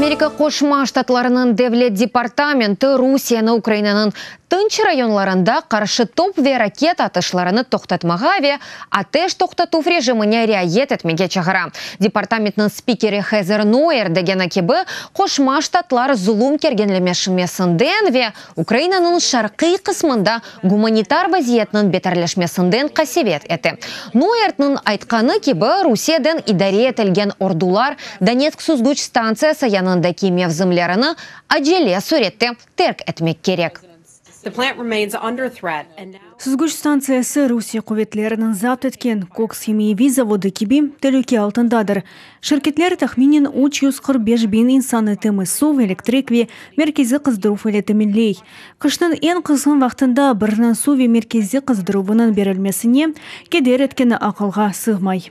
Америка Кошма Штатларының Девлет департаменты Русияны Украинаның тынчы районларында қаршы топ ве ракет атышларыны тоқтатмаға ве атеш тоқтату режиміне riayet etmege чағыра. Департаментның спикері Хезер Нойер деген акебі Кошма Штатлар зулум кергенлемешмесінден ве Украинаның шарқи қысмында гуманитар вазиетнің бетерлешмесінден қасевет еті. Нойертның айтқаны кебі Русиядан идаре етілген ордулар Донецк сүзгүч станциясы янындaki mevzimlerini acele surette terk etmek gerek. Сүзгүч станциясы Русия куветлерінің запт еткен Кокс химиеви заводы кеби тәлөке алтындадыр. Шirketlер тахминен 345 bin insanı тымы су, электрик ве меркези қыздыру фәлетімінлей. Қышның ең қызғын вақтында бірінің су ве меркези қыздыруының берілмесіне кедер еткені ақылға сығмай.